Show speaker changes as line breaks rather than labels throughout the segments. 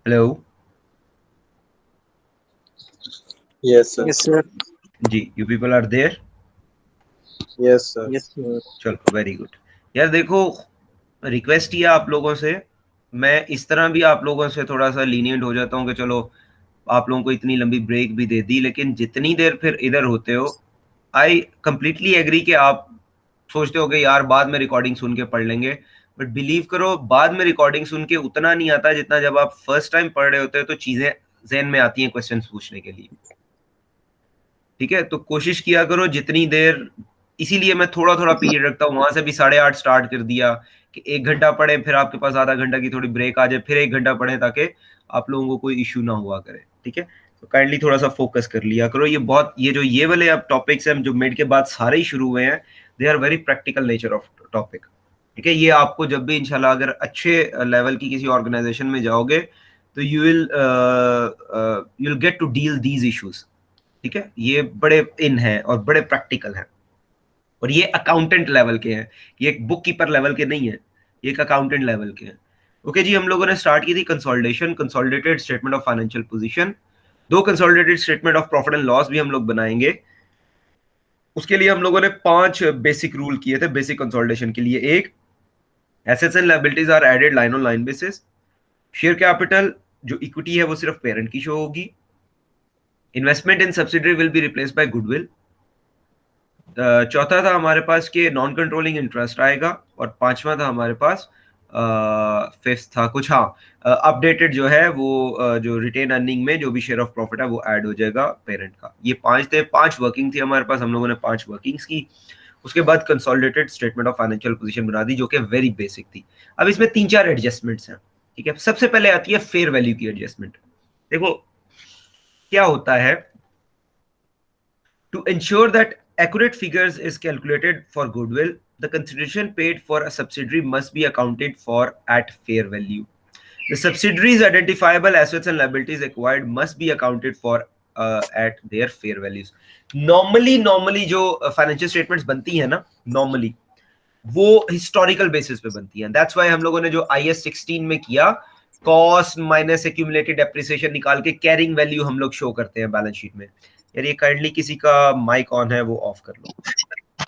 Hello
Yes, sir.
Yes, sir.
जी, you people are there.
Yes, sir.
Yes, sir.
चलो very good. यार देखो, request किया आप लोगों से, मैं इस तरह भी आप लोगों से थोड़ा सा लीनियंट हो जाता हूँ कि चलो आप लोगों को इतनी लंबी ब्रेक भी दे दी, लेकिन जितनी देर फिर इधर होते हो, आई कंप्लीटली एग्री कि आप सोचते हो कि यार बाद में रिकॉर्डिंग सुन के पढ़ लेंगे, बट बिलीव करो बाद में रिकॉर्डिंग सुन के उतना नहीं आता जितना जब आप फर्स्ट टाइम पढ़ रहे होते हो तो चीजें जहन में आती हैं क्वेश्चन पूछने के लिए। ठीक है, तो कोशिश किया करो जितनी देर, इसीलिए मैं थोड़ा थोड़ा पीरियड रखता हूँ, वहां से भी 8:30 स्टार्ट कर दिया कि 1 घंटा पढ़े, फिर आपके पास आधा घंटा की थोड़ी ब्रेक आ जाए, फिर 1 घंटा पढ़े, ताकि आप लोगों को कोई इश्यू ना हुआ करे। ठीक है, तो काइंडली थोड़ा सा फोकस कर लिया करो। ये जो ये वाले अब टॉपिक्स हैं जो मिड के बाद सारे ही शुरू हुए हैं, they are very practical nature of topic. ठीक है, ये आपको जब भी इंशाल्लाह अगर अच्छे लेवल की किसी ऑर्गेनाइजेशन में जाओगे तो you will get to deal these issues. ठीक है, ये बड़े इन हैं और बड़े प्रैक्टिकल हैं, और ये अकाउंटेंट लेवल के हैं, ये एक बुक कीपर लेवल के नहीं है, ये एक अकाउंटेंट लेवल के हैं। ओके जी, हम लोगों ने स्टार्ट की थी consolidation, consolidated statement of financial position. दो consolidated statement of profit and loss भी हम लोग बनाएंगे। उसके लिए हम लोगों ने 5 बेसिक रूल किए थे बेसिक कंसोलिडेशन के लिए। एक, assets and liabilities are added line on line basis. Share capital जो इक्विटी है वो सिर्फ पेरेंट की शो होगी। Investment in subsidiary will be replaced by goodwill. चौथा था हमारे पास कि नॉन कंट्रोलिंग इंटरेस्ट आएगा, और पांचवा था हमारे पास, फिफ्थ था कुछ, हाँ, अपडेटेड जो है वो जो रिटेन अर्निंग में जो भी शेयर ऑफ प्रॉफिट है वो ऐड हो जाएगा पेरेंट का। ये 5 थे, 5 वर्किंग थी हमारे पास, हम लोगों ने 5 वर्किंग्स की। उसके बाद consolidated statement of financial position बना दी जो कि वेरी बेसिक थी। अब इसमें 3-4 एडजस्टमेंट्स हैं। ठीक है, सबसे पहले आती है फेयर वैल्यू की एडजस्टमेंट। देखो क्या होता है, to ensure that accurate figures is calculated for goodwill, the consideration paid for a subsidiary must be accounted for at fair value. The subsidiaries' identifiable assets and liabilities acquired must be accounted for at their fair values. Normally जो financial statements बनती है ना, normally वो historical basis पे बनती है। That's why हम लोगों ने जो IAS 16 में किया, कॉस्ट माइनस एक्यूमुलेटेड डेप्रिसिएशन निकाल के कैरिंग वैल्यू हम लोग शो करते हैं बैलेंस शीट में। यार ये काइंडली किसी का माइक ऑन है वो ऑफ कर लो।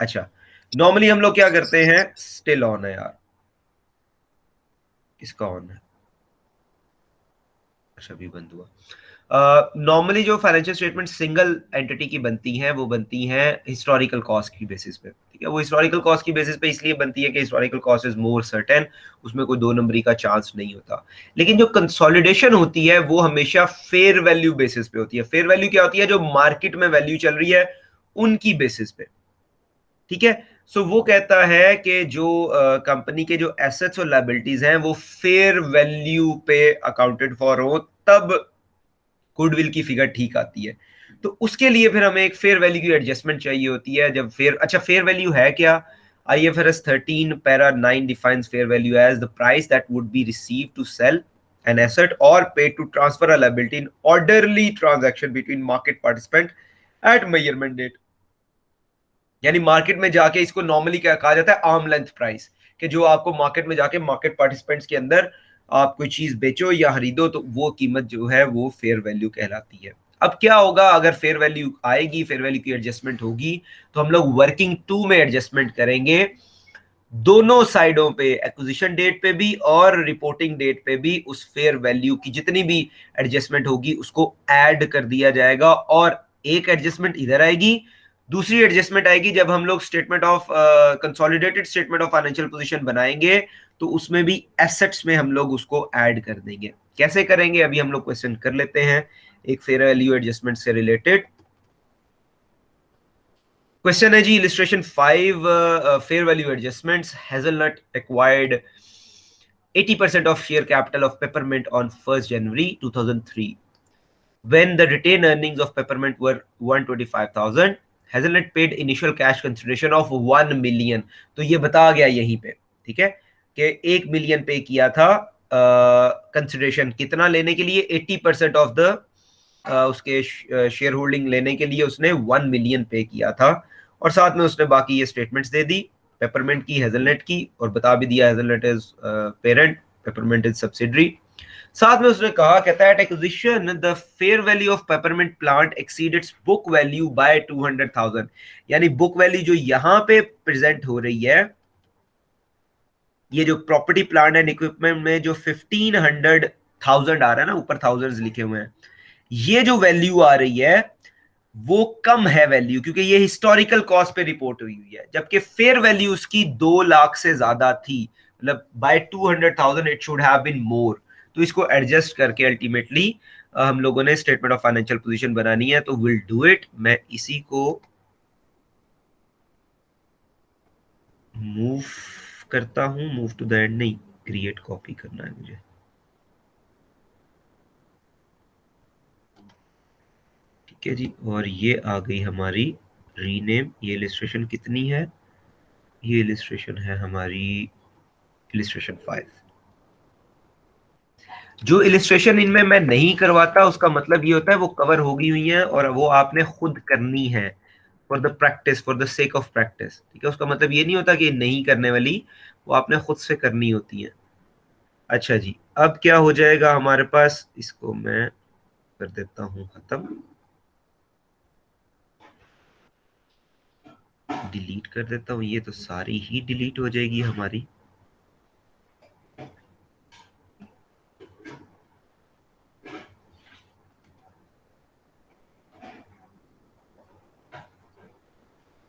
अच्छा, नॉर्मली हम लोग क्या करते हैं, स्टिल ऑन है यार, किसका ऑन है, अच्छा भी बंद हुआ। नॉर्मली जो फाइनेंशियल स्टेटमेंट सिंगल एंटिटी की बनती हैं वो बनती हैं हिस्टोरिकल कॉस्ट की बेसिस पे। ठीक है, वो हिस्टोरिकल कॉस्ट की बेसिस पे इसलिए बनती है कि historical cost is more certain, उसमें कोई दो नंबरी का चांस नहीं होता। लेकिन जो कंसोलिडेशन होती है वो हमेशा फेयर वैल्यू बेसिस पे होती है। फेयर वैल्यू क्या होती है, जो मार्केट में वैल्यू चल रही है उनकी बेसिस पे। ठीक है, सो वो कहता है कि जो कंपनी के जो एसेट्स और लायबिलिटीज हैं वो फेयर वैल्यू पे अकाउंटेड फॉर हो, तब गुडविल की फिगर ठीक आती है। तो उसके लिए फिर हमें एक फेयर वैल्यू की एडजस्टमेंट चाहिए होती है। जब फेयर, अच्छा फेयर वैल्यू है क्या, IFRS 13 para 9 defines fair value as the price that would be received to sell an asset or paid to transfer a liability in orderly transaction between market participant at measurement date। यानी market में जाके इसको normally क्या कहा जाता है, arm length price, कि जो आपको मार्केट में जाके मार्केट पार्टिसिपेंट्स के अंदर आप कोई चीज बेचो या खरीदो तो वो कीमत जो है वो फेयर वैल्यू कहलाती है। अब क्या होगा अगर फेयर वैल्यू आएगी, फेयर वैल्यू की एडजस्टमेंट होगी, तो हम लोग वर्किंग 2 में एडजस्टमेंट करेंगे, दोनों साइडों पे, एक्विजिशन डेट पे भी और रिपोर्टिंग डेट पे भी उस फेयर वैल्यू की जितनी भी एडजस्टमेंट होगी उसको ऐड कर दिया जाएगा। और एक एडजस्टमेंट इधर आएगी, दूसरी एडजस्टमेंट आएगी जब हम लोग statement of consolidated statement of financial position बनाएंगे, तो उसमें भी एसेट्स में हम लोग उसको ऐड कर देंगे। कैसे करेंगे अभी हम लोग क्वेश्चन कर लेते हैं एक फेयर वैल्यू एडजस्टमेंट से रिलेटेड। क्वेश्चन है जी, illustration 5, fair value adjustments. Hazelnut acquired 80% of share capital of Peppermint on 1st January 2003 when the retained earnings of Peppermint were 125,000। Hazelnut paid initial cash consideration of 1 million। तो ये बता गया यहीं पे, ठीक है, कि 1 मिलियन पे किया था कंसिडरेशन, कितना लेने के लिए, 80% ऑफ द उसके शेयर होल्डिंग लेने के लिए उसने 1 मिलियन पे किया था। और साथ में उसने बाकी ये स्टेटमेंट्स दे दी पेपरमेंट की, हेजलनट की, और बता भी दिया hazelnut is parent. Peppermint is subsidiary. साथ में उसने कहा, कहता है acquisition the fair value of peppermint plant exceed it's book value by 200,000। यानी बुक वैल्यू जो यहां पे प्रेजेंट हो रही है, ये जो प्रॉपर्टी प्लांट एंड इक्विपमेंट में जो 1500,000 आ रहा है ना, ऊपर थाउजेंड्स लिखे हुए हैं, ये जो वैल्यू आ रही है वो कम है वैल्यू, क्योंकि ये हिस्टोरिकल कॉस्ट पे रिपोर्ट हुई हुई है, जबकि फेयर वैल्यू उसकी 2 लाख से ज्यादा थी, मतलब by 200,000 it should have been more. तो इसको एडजस्ट करके अल्टीमेटली हम लोगों ने स्टेटमेंट ऑफ फाइनेंशियल पोजीशन बनानी है, तो विल डू इट। मैं इसी को मूव करता हूं, मूव टू द एंड नहीं, क्रिएट कॉपी करना है मुझे। ठीक है जी, और ये आ गई हमारी रीनेम। ये इलिस्ट्रेशन कितनी है? ये इलिस्ट्रेशन है हमारी इलिस्ट्रेशन 5। जो इलिस्ट्रेशन इनमें मैं नहीं करवाता उसका मतलब ये होता है वो कवर होगी हुई है और वो आपने खुद करनी है for the practice, for the sake of practice. ठीक है, उसका मतलब ये नहीं होता कि नहीं करने वाली, वो आपने खुद से करनी होती है। अच्छा जी, अब क्या हो जाएगा हमारे पास, इसको मैं कर देता हूं खत्म, डिलीट कर देता हूं। ये तो सारी ही डिलीट हो जाएगी हमारी।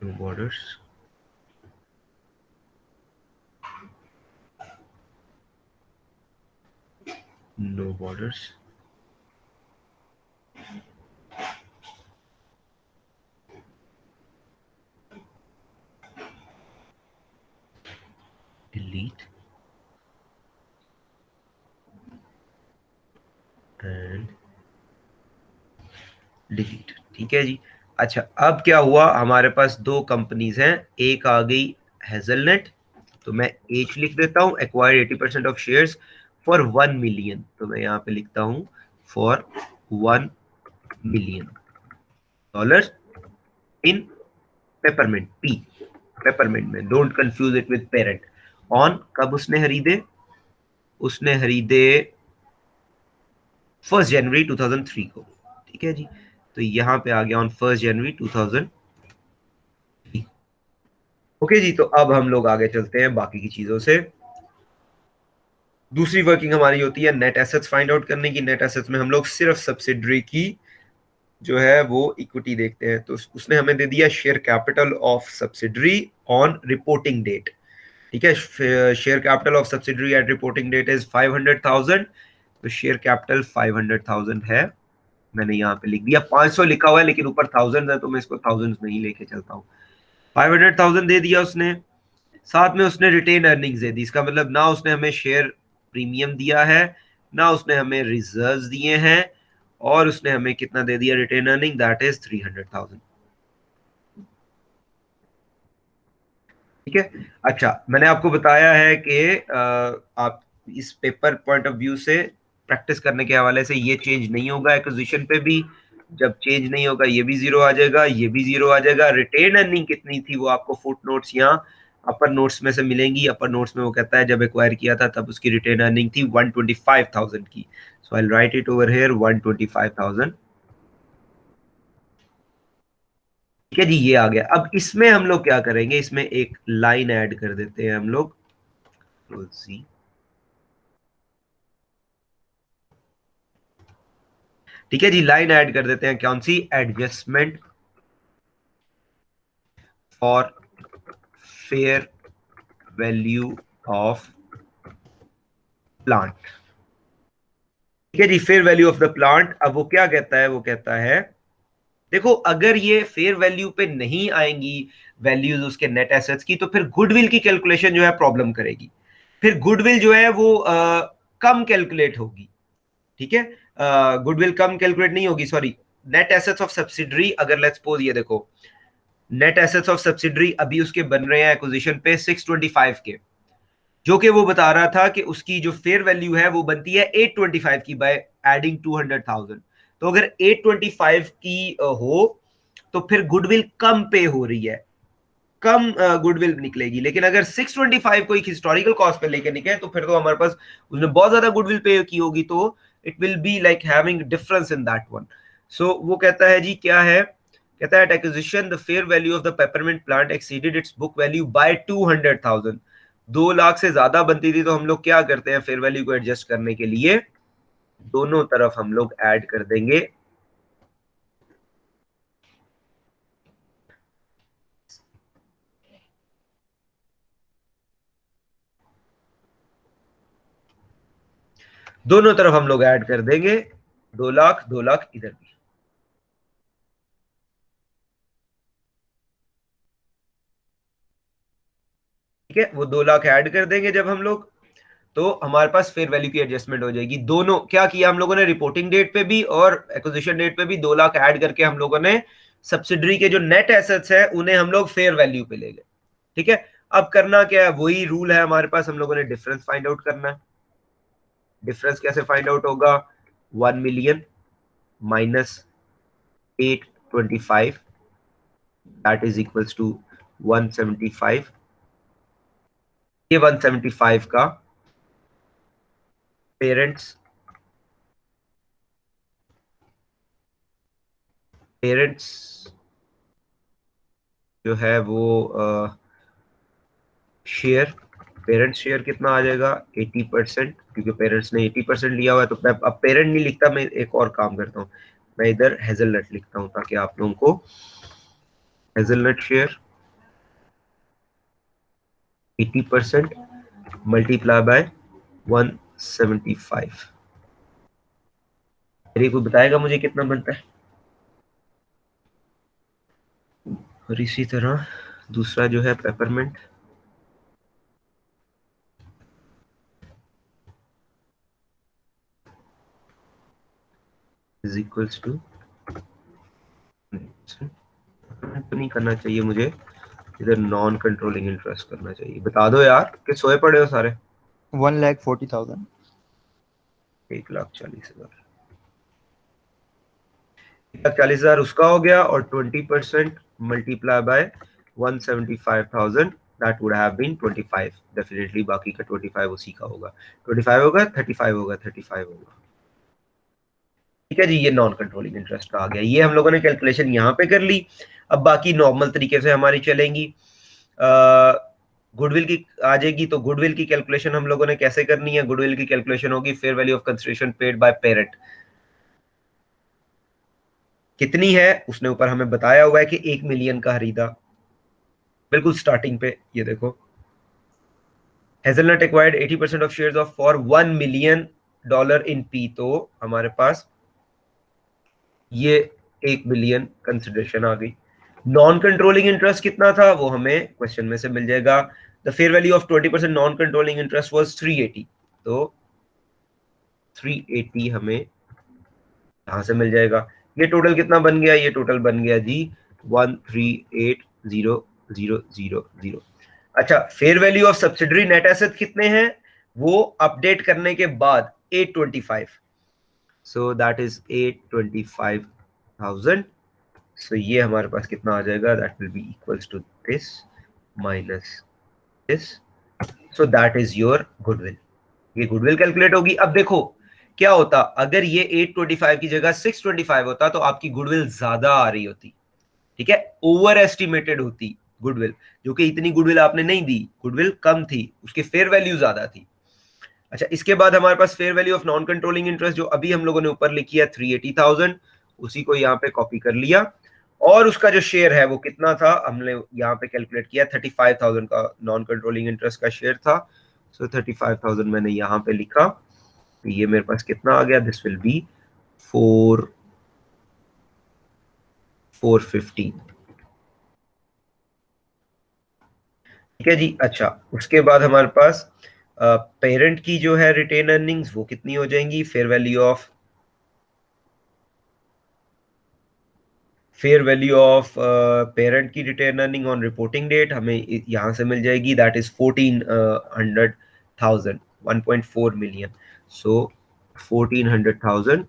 Borders, no borders, delete and delete. ठीक है जी। अच्छा, अब क्या हुआ, हमारे पास दो कंपनीज हैं, एक आ गई हेजलनेट, तो मैं एच लिख देता हूं, acquired 80% of shares for 1 million, तो मैं यहां पे लिखता हूं for 1 million dollar in peppermint P, peppermint में, don't confuse it with parent. On कब उसने खरीदे? उसने खरीदे 1 जनवरी 2003 को। ठीक है जी, तो यहां पे आ गया ऑन 1 जनवरी 2000। ओके जी, तो अब हम लोग आगे चलते हैं बाकी की चीजों से। दूसरी वर्किंग हमारी होती है नेट एसेट्स फाइंड आउट करने की। नेट एसेट्स में हम लोग सिर्फ सब्सिडरी की जो है वो इक्विटी देखते हैं। तो उसने हमें दे दिया share capital of subsidiary on reporting date. ठीक है, share capital of subsidiary at reporting date is 500,000। तो शेयर कैपिटल 500,000 है, मैंने यहाँ पे लिख दिया। 500 लिखा हुआ है लेकिन ऊपर थाउजेंड है, तो मैं इसको थाउजेंड नहीं लेके चलता हूँ। 500,000 दे दिया उसने। साथ में उसने रिटेन अर्निंग्स दे दी। इसका मतलब ना उसने हमें शेयर प्रीमियम दिया है, ना उसने हमें रिजर्व्स दिए हैं, और उसने हमें कितना दे दिया रिटेन अर्निंग, दैट इज 300,000। ठीक है। अच्छा, मैंने आपको बताया है कि आप इस पेपर पॉइंट ऑफ व्यू से प्रैक्टिस करने के हवाले से ये चेंज नहीं होगा। एक्विजिशन पे भी जब चेंज नहीं होगा ये भी जीरो आ जाएगा, ये भी जीरो आ जाएगा। रिटेन अर्निंग कितनी थी वो आपको फुट नोट्स यहाँ अपर नोट्स में से मिलेंगी। अपर नोट्स में वो कहता है जब एक्वायर किया था तब उसकी रिटेन अर्निंग थी 125,000 की। सो आई राइट इट ओवर हियर 125,000। ठीक है जी, ये आ गया। अब इसमें हम लोग क्या करेंगे, इसमें एक लाइन ऐड कर देते हैं हम लोग। ठीक है जी, लाइन ऐड कर देते हैं कौन सी, adjustment for fair value of plant. ठीक है जी, fair value of the plant. अब वो क्या कहता है, वो कहता है देखो अगर ये फेयर वैल्यू पे नहीं आएंगी वैल्यूज उसके नेट एसेट्स की, तो फिर गुडविल की कैलकुलेशन जो है प्रॉब्लम करेगी। फिर गुडविल जो है वो कम कैलकुलेट होगी। ठीक है, गुडविल कम कैलकुलेट नहीं होगी, sorry, net assets of subsidiary. अगर लेट्स सपोज ये देखो, नेट एसेट्स ऑफ सब्सिडरी अभी उसके बन रहे हैं एक्विजिशन पे 625 के, जो कि वो बता रहा था कि उसकी जो फेयर वैल्यू है वो बनती है 825 की बाय एडिंग 200,000। तो अगर 825 की हो तो फिर गुडविल कम पे हो रही है, कम गुडविल निकलेगी। लेकिन अगर 625 को एक हिस्टोरिकल कॉस्ट पे लेके निकले तो फिर तो हमारे पास उसने बहुत ज्यादा गुडविल पे की होगी, तो it will be like having difference in that one. So वो कहता है जी क्या है, कहता है acquisition the fair value of the peppermint plant exceeded its book value by 200,000। 2 lakh से ज्यादा बनती थी तो हम लोग क्या करते हैं फेयर वैल्यू को एडजस्ट करने के लिए, दोनों तरफ हम लोग ऐड कर देंगे दोनों तरफ हम लोग ऐड कर देंगे 2 लाख 2 लाख इधर भी। ठीक है, वो 2 लाख ऐड कर देंगे जब हम लोग, तो हमारे पास फेयर वैल्यू की एडजस्टमेंट हो जाएगी। दोनों क्या किया हम लोगों ने, रिपोर्टिंग डेट पे भी और एक्विजिशन डेट पे भी 2 लाख ऐड करके हम लोगों ने सब्सिडरी के जो नेट एसेट्स है उन्हें हम लोग फेयर वैल्यू पे ले गए। ठीक है, अब करना क्या है, वही रूल है हमारे पास, हम लोगों ने डिफरेंस फाइंड आउट करना है। डिफरेंस कैसे फाइंड आउट होगा, 1 million minus 825 that is equals to 175। ये 175 का पेरेंट्स पेरेंट्स जो है वो शेयर, पेरेंट्स शेयर कितना आ जाएगा 80%, क्योंकि पेरेंट्स ने 80% लिया हुआ है। तो मैं अब पेरेंट नहीं लिखता, मैं एक और काम करता हूँ, मैं इधर हेजलनट लिखता हूँ ताकि आप लोगों को हेजलनट शेयर 80% मल्टीप्लाई बाय 175। मेरे को बताएगा मुझे कितना बनता है। और इसी तरह दूसरा जो है पेपरमेंट इज इक्वल्स टू, तो नहीं करना चाहिए मुझे, इधर नॉन कंट्रोलिंग इंटरेस्ट करना चाहिए। बता दो यार कि सोए पड़े हो सारे।
1,40,000।
1,40,000, 1,40,000 उसका हो गया, और 20% multiply by 175,000 that would have been 25 definitely. बाकी का 25 उसी का होगा, 25 होगा 35 होगा 35 होगा। ठीक है जी, ये नॉन कंट्रोलिंग इंटरेस्ट आ गया। ये हम लोगों ने कैलकुलेशन यहाँ पे कर ली। अब बाकी नॉर्मल तरीके से हमारी चलेंगी। गुडविल की आ जाएगी, तो गुडविल की कैलकुलेशन हम लोगों ने कैसे करनी है, गुडविल की कैलकुलेशन होगी fair value of consideration paid by parent. कितनी है उसने ऊपर हमें बताया हुआ है कि 1 मिलियन का खरीदा, बिल्कुल स्टार्टिंग पे ये देखो, hazelnut acquired 80% of shares of for $1 million in P. तो हमारे पास ये 1 बिलियन कंसिडरेशन आ गई। नॉन कंट्रोलिंग इंटरेस्ट कितना था वो हमें क्वेश्चन में से मिल जाएगा। The fair value of 20% non controlling interest was 380। तो 380 हमें यहां से मिल जाएगा। ये टोटल कितना बन गया, ये टोटल बन गया जी 138,000। अच्छा, fair value of subsidiary net asset कितने हैं, वो अपडेट करने के बाद 825, सो दैट इज 825,000। सो ये हमारे पास कितना आ जाएगा, that will be equals to this minus this. So that is your goodwill. ये गुडविल कैलकुलेट होगी। अब देखो क्या होता, अगर ये 825 की जगह 625 होता तो आपकी गुडविल ज्यादा आ रही होती। ठीक है, ओवर एस्टिमेटेड होती गुडविल, जो कि इतनी गुडविल आपने नहीं दी, गुडविल कम थी, उसकी फेयर वैल्यू ज्यादा थी। अच्छा, इसके बाद हमारे पास fair value of non controlling interest जो अभी हम लोगों ने ऊपर लिखी है 380,000, उसी को यहाँ पे कॉपी कर लिया। और उसका जो शेयर है वो कितना था, हमने यहाँ पे कैलकुलेट किया 35,000 का नॉन कंट्रोलिंग इंटरेस्ट का शेयर था। सो 35,000 मैंने यहाँ पे लिखा, तो ये मेरे पास कितना आ गया, दिस विल बी 415। ठीक है जी। अच्छा, उसके बाद हमारे पास पेरेंट की जो है रिटेन अर्निंग्स वो कितनी हो जाएंगी, फेयर वैल्यू ऑफ पेरेंट की retain earning on reporting date हमें यहां से मिल जाएगी, दैट इज 1400,000, 1.4 मिलियन। सो 1400,000।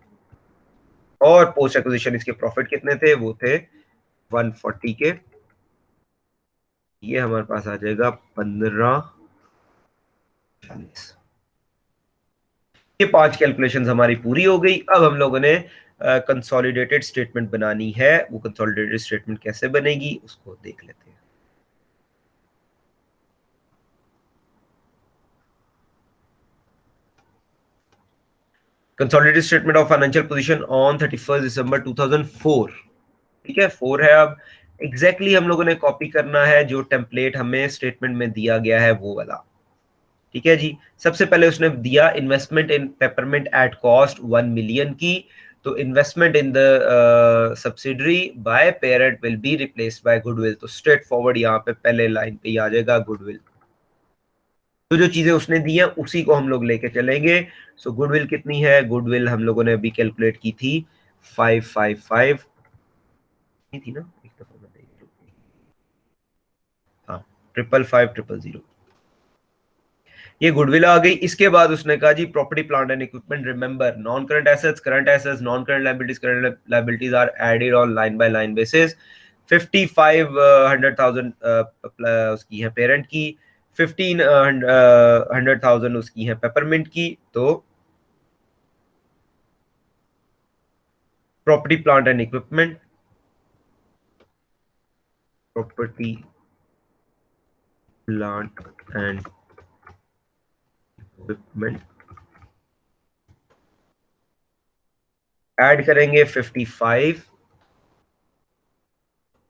और पोस्ट एक्विजिशन इसके प्रॉफिट कितने थे, वो थे 140 के। ये हमारे पास आ जाएगा 1540। ये 5 कैलकुलेशंस हमारी पूरी हो गई। अब हम लोगों ने कंसोलिडेटेड स्टेटमेंट बनानी है। वो कंसोलिडेटेड स्टेटमेंट कैसे बनेगी उसको देख लेते हैं। Consolidated statement of financial position on 31 दिसंबर 2004। ठीक है, 4 है। अब एग्जैक्टली हम लोगों ने कॉपी करना है जो टेम्पलेट हमें स्टेटमेंट में दिया गया है वो वाला। ठीक है जी। सबसे पहले उसने दिया investment in peppermint at cost 1 million की। तो investment in the subsidiary by parent will be replaced by goodwill. तो स्ट्रेट फॉरवर्ड यहाँ पे पहले लाइन पे ही आ जाएगा गुडविल। तो जो चीजें उसने दी हैं उसी को हम लोग लेके चलेंगे। सो गुडविल कितनी है? गुडविल हम लोगों ने अभी कैलकुलेट की थी 555 थी ना, एक दफा मैं देख लूं। हाँ, 555,000। ये गुडविल आ गई। इसके बाद उसने कहा जी property plant and equipment, remember non current assets, current assets, non current liabilities, current liabilities are added on line by line basis. 55,100,000 उसकी है पेरेंट की, 15,100,000 उसकी है पेपरमिंट की। तो property plant and equipment, property plant and equipment add करेंगे 55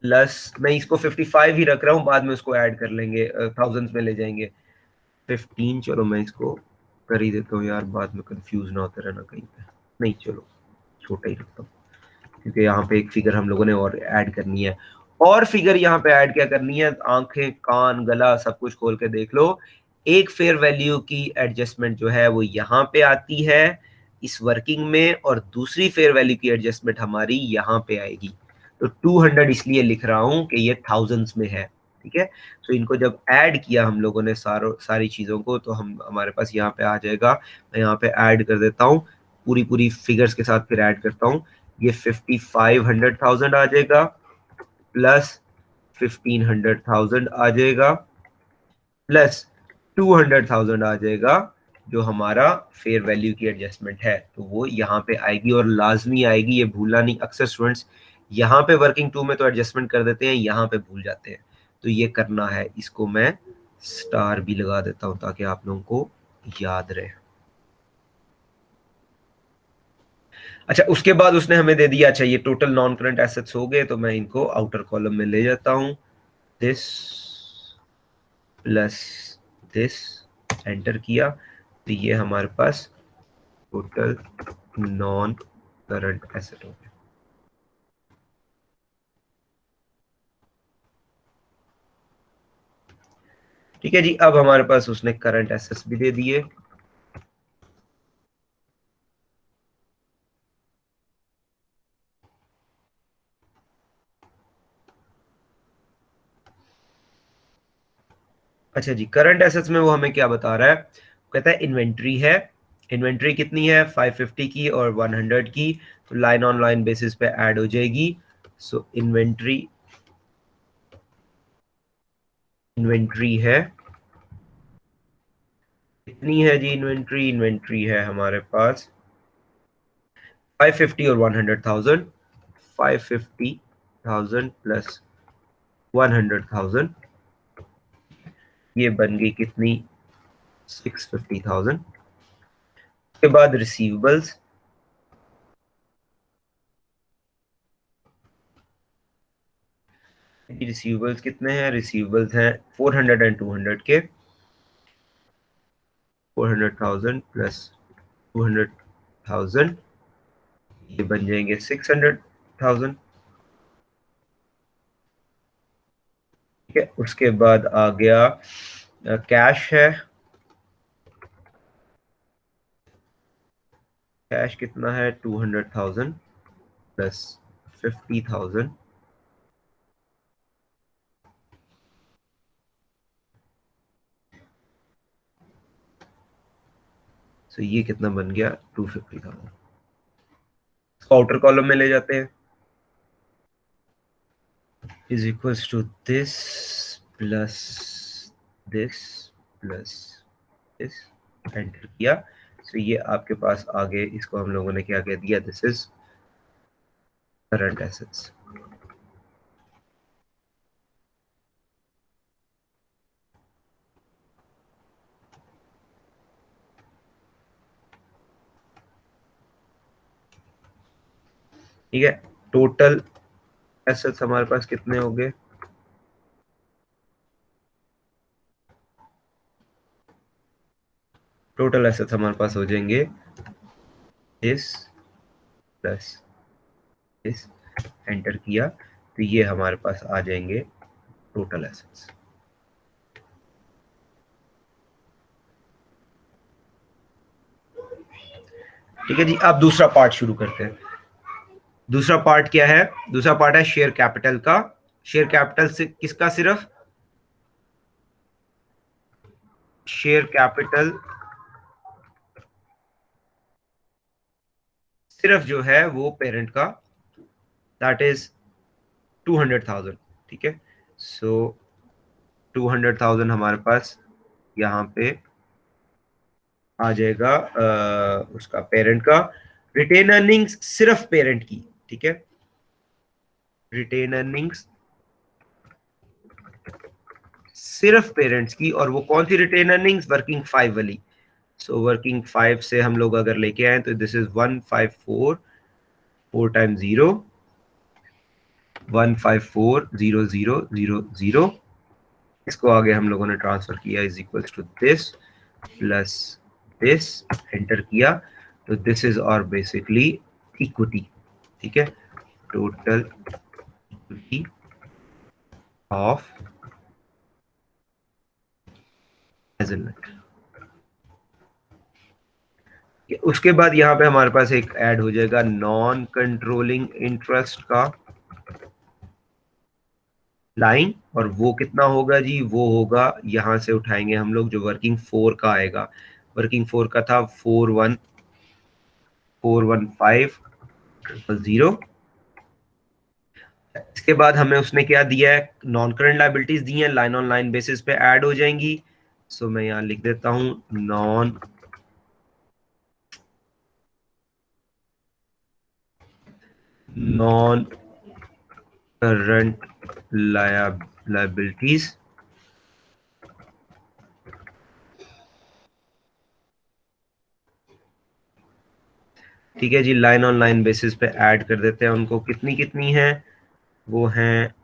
plus, मैं इसको 55 ही रख रहा हूं, बाद में उसको ऐड कर लेंगे, थाउजेंड्स में ले जाएंगे। 15, चलो मैं इसको कर ही देता हूँ यार, बाद में कंफ्यूज ना होते रहना कहीं पे। नहीं, चलो छोटा ही रखता हूँ, क्योंकि यहाँ पे एक फिगर हम लोगों ने और ऐड करनी है। और फिगर यहाँ पे ऐड क्या करनी है? आंखें कान गला सब कुछ खोल के देख लो। एक फेयर वैल्यू की एडजस्टमेंट जो है वो यहाँ पे आती है इस वर्किंग में, और दूसरी फेयर वैल्यू की एडजस्टमेंट हमारी यहाँ पे आएगी। तो 200 इसलिए लिख रहा हूं कि ये थाउजेंड्स में है। ठीक है, तो इनको जब ऐड किया हम लोगों ने सारी चीजों को, तो हम हमारे पास यहाँ पे आ जाएगा। मैं यहाँ पे ऐड कर देता हूँ, पूरी पूरी फिगर्स के साथ फिर ऐड करता हूँ। ये 55,100,000 आ जाएगा, प्लस 15,100,000 आ जाएगा, प्लस 200,000 आ जाएगा, जो हमारा फेयर वैल्यू की एडजस्टमेंट है। तो वो यहाँ पे आएगी और लाजमी आएगी, ये भूलना नहीं। अक्सर स्टूडेंट्स यहाँ पे वर्किंग टू में तो एडजस्टमेंट कर देते हैं, यहाँ पे भूल जाते हैं, तो ये करना है। इसको मैं स्टार भी लगा देता हूं ताकि आप लोगों को याद रहे। अच्छा, उसके बाद उसने हमें दे दिया, अच्छा ये टोटल नॉन करंट एसेट्स हो गए, तो मैं इनको आउटर कॉलम में ले जाता हूं। दिस प्लस दिस, एंटर किया, तो ये हमारे पास टोटल नॉन करंट एसेट हो गया। ठीक है जी। अब हमारे पास उसने करंट एसेट्स भी दे दिए। अच्छा जी, करंट एसेट्स में वो हमें क्या बता रहा है? कहता है इन्वेंट्री है। इन्वेंट्री कितनी है? 550 की और 100 की, तो लाइन ऑन लाइन बेसिस पे ऐड हो जाएगी। सो इन्वेंट्री, इन्वेंट्री है कितनी है जी? इन्वेंट्री, इन्वेंट्री है हमारे पास 550 और 100,000। 550,000 प्लस 100,000, ये बन गई कितनी? 650,000। के बाद रिसीवेबल्स, रिसीवेबल्स कितने हैं? रिसीवेबल्स हैं 400 एंड 200 के। 400,000 प्लस 200,000, ये बन जाएंगे 600,000। ठीक है, उसके बाद आ गया कैश है। कैश कितना है? 200,000 प्लस 50,000। तो ये कितना बन गया? 250,000। इसको आउटर कॉलम में ले जाते हैं, is equals to this plus this plus this, enter किया। तो ये आपके पास आगे, इसको हम लोगों ने क्या कह दिया, दिस इज करंट एसेट्स। ठीक है, टोटल एसेट्स हमारे पास कितने हो गए, टोटल एसेट्स हमारे पास हो जाएंगे इस प्लस इस, एंटर किया तो ये हमारे पास आ जाएंगे टोटल एसेट्स। ठीक है जी, अब दूसरा पार्ट शुरू करते हैं। दूसरा पार्ट क्या है, दूसरा पार्ट है शेयर कैपिटल का। शेयर कैपिटल से किसका, सिर्फ शेयर कैपिटल, सिर्फ जो है वो पेरेंट का, दैट इज 200,000। ठीक है, सो 200,000 हमारे पास यहाँ पे आ जाएगा उसका पेरेंट का। रिटेन अर्निंग्स सिर्फ पेरेंट की, ठीक है, रिटेन अर्निंग्स सिर्फ पेरेंट्स की, और वो कौन सी रिटेन अर्निंग्स, वर्किंग 5 वाली। सो वर्किंग 5 से हम लोग अगर लेके आए तो दिस इज 154 4 टाइम 0, 154,0,0,0,0। इसको आगे हम लोगों ने ट्रांसफर किया is equals to this plus this, enter किया तो दिस इज और बेसिकली इक्विटी। ठीक है, टोटल इक्विटी ऑफ हेजलनट। उसके बाद यहाँ पे हमारे पास एक ऐड हो जाएगा नॉन कंट्रोलिंग इंटरेस्ट का लाइन, और वो कितना होगा जी, वो होगा यहां से उठाएंगे हम लोग जो वर्किंग 4 का आएगा। वर्किंग 4 का था 41,415,000। इसके बाद हमें उसने क्या दिया है, नॉन करंट लाइबिलिटीज दी हैं, लाइन ऑन लाइन बेसिस पे ऐड हो जाएंगी। सो मैं यहां लिख देता हूं नॉन नॉन करंट लाइबिलिटीज। ठीक है जी, लाइन ऑन लाइन बेसिस पे ऐड कर देते हैं उनको। कितनी कितनी है, वो हैं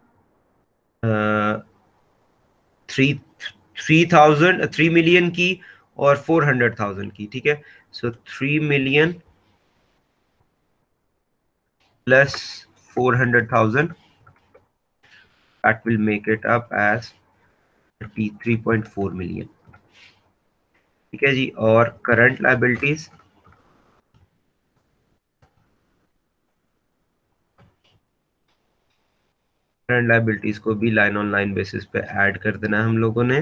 3 मिलियन की और 400,000 की। ठीक है, सो 3 million plus 400,000, that will make it up as 33.4 million. ठीक है जी, और करंट लाइबिलिटीज, करंट लाइबिलिटीज को भी लाइन ऑन लाइन बेसिस पे ऐड कर देना है हम लोगों ने।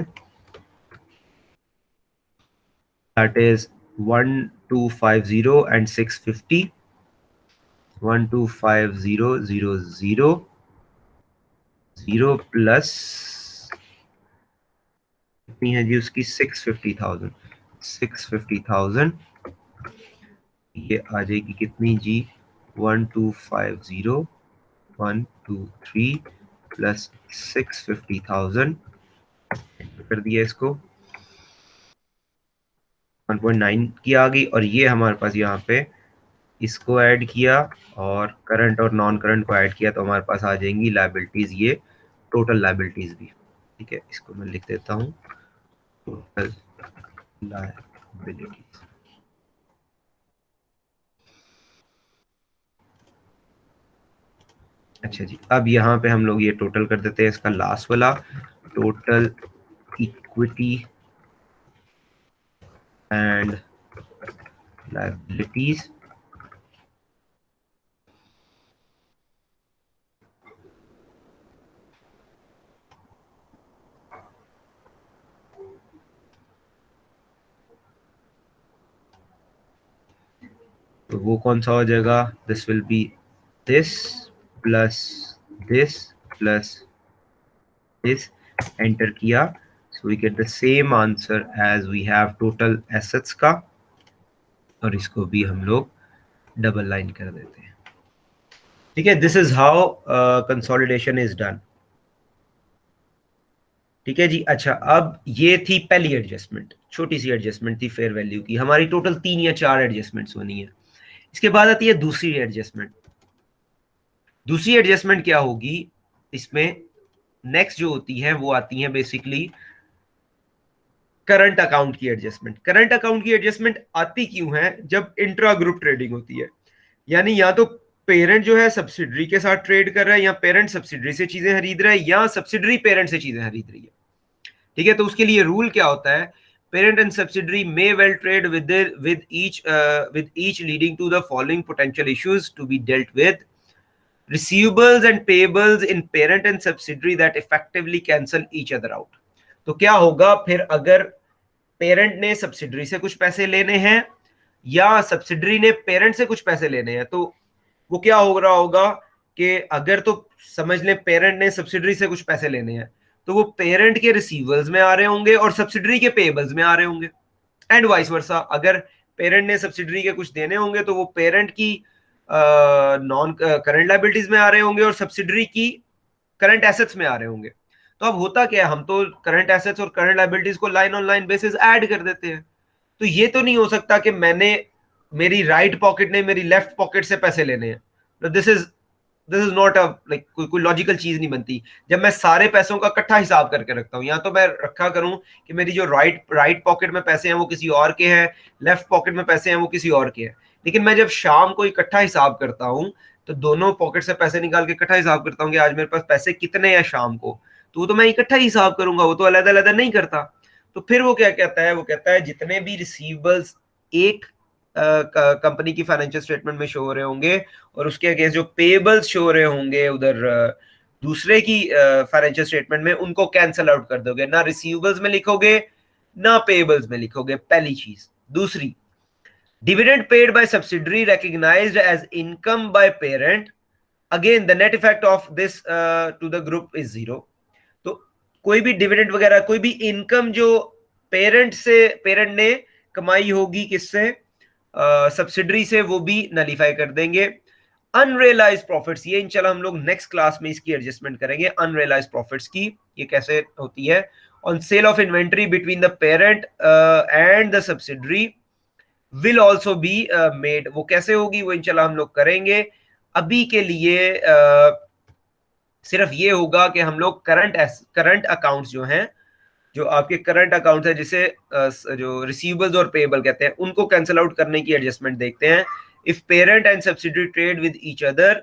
दैट इज 1250 एंड 650, 1250,000 प्लस कितनी है जी उसकी, 650,000, 650,000, ये आ जाएगी कितनी जी, 1250,123 प्लस 650,000, कर दिया इसको 1.9 की आ गई। और ये हमारे पास यहाँ पे इसको ऐड किया और करंट और नॉन करंट को ऐड किया तो हमारे पास आ जाएंगी लाइबिलिटीज, ये टोटल लाइबिलिटीज भी। ठीक है, इसको मैं लिख देता हूँ टोटल लाइबिलिटीज। अच्छा जी, अब यहाँ पे हम लोग ये टोटल कर देते हैं इसका लास्ट वाला, टोटल इक्विटी एंड लाइबिलिटीज। तो वो कौन सा हो जाएगा, this will be this plus this plus this, enter किया, so we get the same answer as we have total assets का, और इसको भी हम लोग डबल लाइन कर देते हैं। ठीक है, this is how consolidation is done. ठीक है जी। अच्छा, अब ये थी पहली एडजस्टमेंट, छोटी सी एडजस्टमेंट थी फेयर वैल्यू की। हमारी टोटल 3 या 4 एडजस्टमेंट्स होनी है। इसके बाद आती है दूसरी एडजस्टमेंट। दूसरी एडजस्टमेंट क्या होगी इसमें, नेक्स्ट जो होती है वो आती है बेसिकली करंट अकाउंट की एडजस्टमेंट। करंट अकाउंट की एडजस्टमेंट आती क्यों है, जब इंट्रा ग्रुप ट्रेडिंग होती है, यानी या तो पेरेंट जो है सब्सिडरी के साथ ट्रेड कर रहा है, या पेरेंट सब्सिडरी से चीजें खरीद रहा है, या सब्सिडरी पेरेंट से चीजें खरीद रही है। ठीक है, तो उसके लिए रूल क्या होता है, parent and subsidiary may well trade with each leading to the following potential issues to be dealt with: receivables and payables in parent and subsidiary that effectively cancel each other out। तो क्या होगा फिर अगर parent ने subsidiary से कुछ पैसे लेने हैं या सब्सिडरी ने पेरेंट से कुछ पैसे लेने हैं, तो वो क्या हो रहा होगा कि अगर तो समझ लें पेरेंट ने सब्सिडरी से कुछ पैसे लेने हैं, तो वो पेरेंट के रिसीवर्स में आ रहे होंगे और सब्सिडरी के पेबल्स में आ रहे होंगे, एंड वाइस वर्सा। अगर पेरेंट ने सब्सिडरी के कुछ देने होंगे तो वो पेरेंट की नॉन करंट लाइबिलिटीज में आ रहे होंगे और सब्सिडरी की करंट एसेट्स में आ रहे होंगे। तो अब होता क्या है, हम तो करंट एसेट्स और करंट लाइबिलिटीज को line on line basis add कर देते हैं। तो ये तो नहीं हो सकता कि मैंने मेरी राइट पॉकेट ने मेरी लेफ्ट पॉकेट से पैसे लेने हैं। This is not a like कोई लॉजिकल चीज नहीं बनती। जब मैं सारे पैसों का इकट्ठा हिसाब करके रखता हूँ, या तो मैं रखा करूं कि मेरी जो राइट पॉकेट में पैसे हैं वो किसी और के हैं, लेफ्ट पॉकेट में पैसे हैं वो किसी और के हैं, लेकिन मैं जब शाम को इकट्ठा हिसाब करता हूं तो दोनों पॉकेट से पैसे निकाल के इकट्ठा हिसाब करता हूँ कि आज मेरे पास पैसे कितने हैं शाम को, तो वो तो मैं इकट्ठा ही हिसाब करूंगा, वो तो अलग अलग नहीं करता। तो फिर वो क्या कहता है, वो कहता है जितने भी रिसीवेबल्स एक कंपनी की फाइनेंशियल स्टेटमेंट में शो हो रहे होंगे और उसके अगेंस्ट जो पेबल्स शो हो रहे होंगे उधर दूसरे की फाइनेंशियल स्टेटमेंट में, उनको कैंसल आउट कर दोगे, ना रिसीवेबल्स में लिखोगे ना पेबल्स में लिखोगे, पहली चीज। दूसरी, dividend paid by subsidiary recognized as income by parent, again the net effect of this to the group is zero। तो कोई भी डिविडेंड वगैरह, कोई भी इनकम जो पेरेंट ने कमाई होगी किससे, सब्सिडरी से, वो भी नलीफाई कर देंगे। अनरियलाइज प्रॉफिट्स, ये इंशाल्लाह हम लोग नेक्स्ट क्लास में इसकी एडजस्टमेंट करेंगे, अनरियलाइज प्रॉफिट्स की ये कैसे होती है। On sale of inventory between the parent and the subsidiary will also be made, वो कैसे होगी वो इंशाल्लाह हम लोग करेंगे। अभी के लिए सिर्फ ये होगा कि हम लोग करंट अकाउंट्स जो हैं, जो आपके करंट अकाउंट्स है जिसे जो रिसीवेबल्स और पेएबल कहते हैं, उनको कैंसिल आउट करने की एडजस्टमेंट देखते हैं। If parent and subsidiary trade with each other,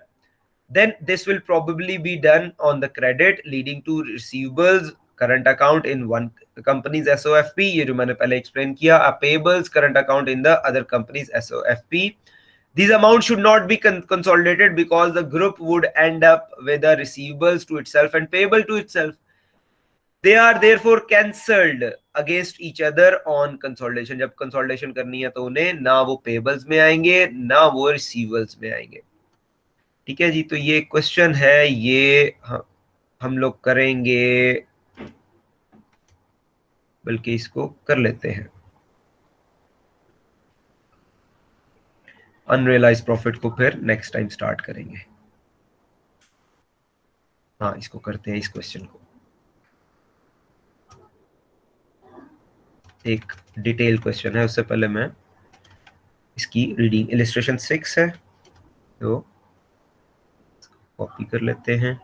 then this will probably be done on the credit leading to receivables current account in one company's SOFP, ये जो मैंने पहले explain किया, payables current account in the other company's SOFP। These amounts should not be consolidated because the group would end up with the receivables to itself and payable to itself। They are therefore cancelled against each other on consolidation। जब consolidation करनी है तो उन्हें ना वो payables में आएंगे ना वो receivables में आएंगे। ठीक है जी। तो ये क्वेश्चन है, ये हम लोग करेंगे, बल्कि इसको कर लेते हैं, अनरियलाइज प्रॉफिट को फिर नेक्स्ट टाइम स्टार्ट करेंगे। हाँ, इसको करते हैं, इस क्वेश्चन को एक डिटेल क्वेश्चन है, उससे पहले मैं इसकी रीडिंग, इलिस्ट्रेशन 6 है तो कॉपी कर लेते हैं।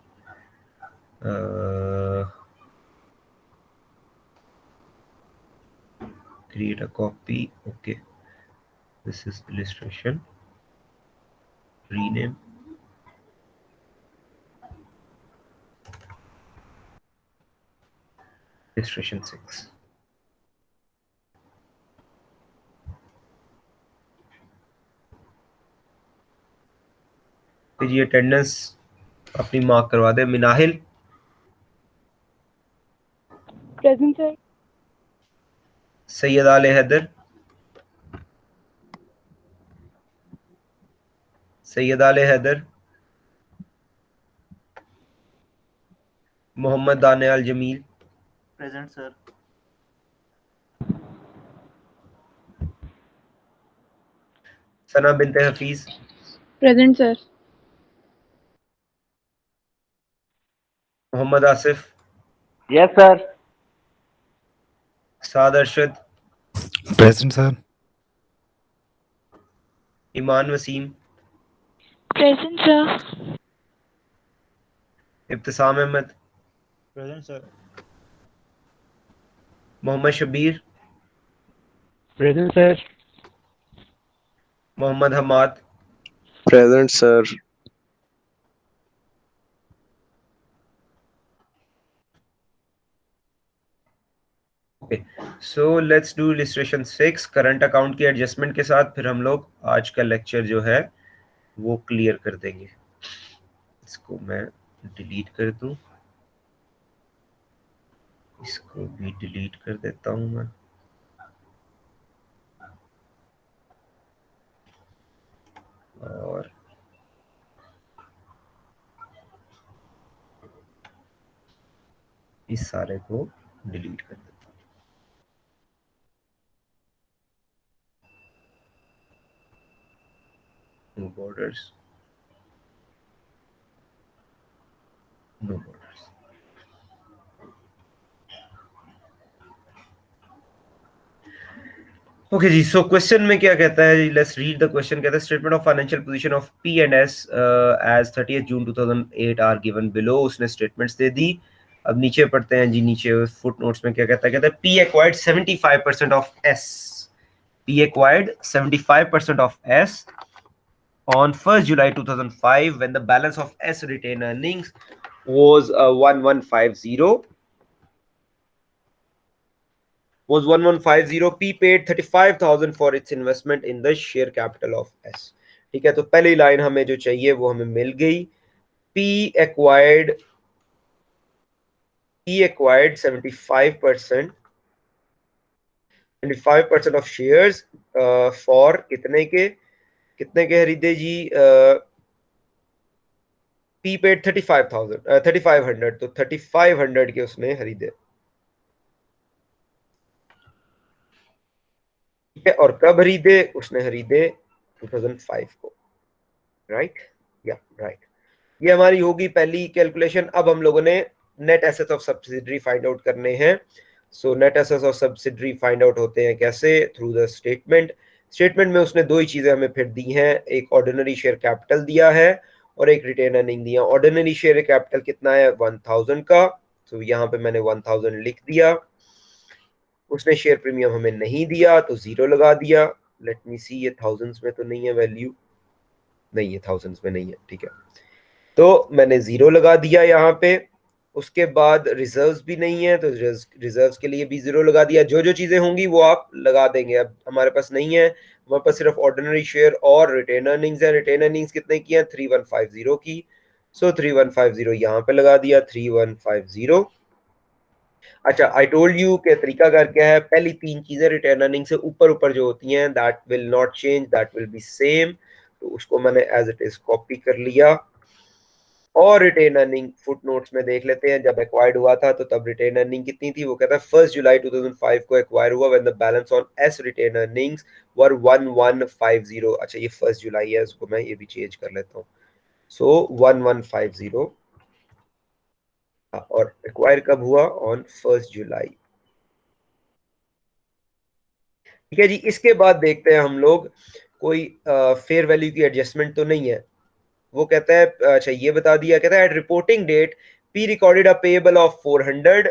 create a copy, okay, this is illustration, rename, illustration 6। जी अटेंडेंस अपनी मार्क करवा दे। Minahil
present sir.
Syed Aale Haider, Syed Aale Haider, Mohammad Daniyal Jamil,
Present, sir.
Sana Binte Hafeez,
Present, sir.
Mohammad Asif,
Yes, sir.
Saad Arshad,
Present, sir.
Iman Waseem,
Present, sir.
Ibtisam Ahmed,
Present, sir.
Mohammad Shabbir,
Present, sir.
Mohammad Hammad,
Present, sir.
Okay so let's do illustration 6 current account की adjustment के साथ फिर हम लोग आज का लेक्चर जो है वो क्लियर कर देंगे। इसको मैं डिलीट कर दूं, इसको भी डिलीट कर देता हूं मैं। और इस सारे को डिलीट कर देता हूं। No borders, no borders. Okay जी, सो क्वेश्चन में क्या कहता है, लेट्स रीड द क्वेश्चन। कहता है statement of financial position of P and S as 30th June 2008 are given below. उसने स्टेटमेंट्स दे दी। अब नीचे पढ़ते हैं जी, नीचे फुट नोट्स में क्या कहता है। कहता है P acquired 75% of S, P acquired 75% of S on 1st July 2005 when the balance of S retained earnings was 1150, P paid 35,000 for its investment in the share capital of S। ठीक है, तो पहली लाइन हमें जो चाहिए वो हमें मिल गई। P acquired 75% of shares for कितने के खरीदे जी? P paid 35,000 तो 3500 के उसने खरीदे। ठीक है, और कब खरीदे? उसने खरीदे 2005 को। राइट, या राइट। ये हमारी होगी पहली कैलकुलेशन। अब हम लोगों ने net assets of subsidiary find out करने हैं। So net assets of subsidiary find out होते हैं कैसे? Through the statement. स्टेटमेंट में उसने दो ही चीजें हमें फिर दी हैं, एक ऑर्डिनरी शेयर कैपिटल दिया है और एक रिटेन अर्निंग दिया। ऑर्डिनरी शेयर कैपिटल कितना है? 1000 का। तो यहाँ पे मैंने 1000 लिख दिया। उसने शेयर प्रीमियम हमें नहीं दिया तो 0 लगा दिया। लेट मी सी, ये थाउजेंड्स में तो नहीं है वैल्यू, नहीं ये थाउजेंड्स में नहीं है। ठीक है, तो मैंने 0 लगा दिया यहाँ पे। उसके बाद रिजर्व्स भी नहीं है तो रिजर्व्स के लिए भी 0 लगा दिया। जो जो चीजें होंगी वो आप लगा देंगे। अब हमारे पास नहीं है, हमारे पास सिर्फ ऑर्डिनरी शेयर और रिटेन अर्निंग्स है। रिटेन अर्निंग्स कितने की है? 3150 की। सो 3150 यहाँ पे लगा दिया, 3150। अच्छा, आई टोल्ड यू के तरीकाकार क्या है। पहली तीन चीजें रिटर्न अर्निंग से ऊपर ऊपर जो होती हैं, that will not change, that will B same. तो उसको मैंने एज इट इज कॉपी कर लिया। और रिटेन अर्निंग फुट नोट्स में देख लेते हैं। जब एक्वायर्ड हुआ था तो तब रिटेन अर्निंग कितनी थी? वो कहता है 1 जुलाई 2005 को एक्वायर हुआ when the balance on S retained earnings were 1150। अच्छा, ये 1 जुलाई है, उसको मैं ये भी चेंज कर लेता हूँ। सो 1150 और एक्वायर कब हुआ? ऑन 1 जुलाई। ठीक है जी, इसके बाद देखते हैं हम लोग कोई फेयर वैल्यू की एडजस्टमेंट तो नहीं है। वो कहता है, अच्छा ये बता दिया, कहता है at reporting date P recorded a payable of 400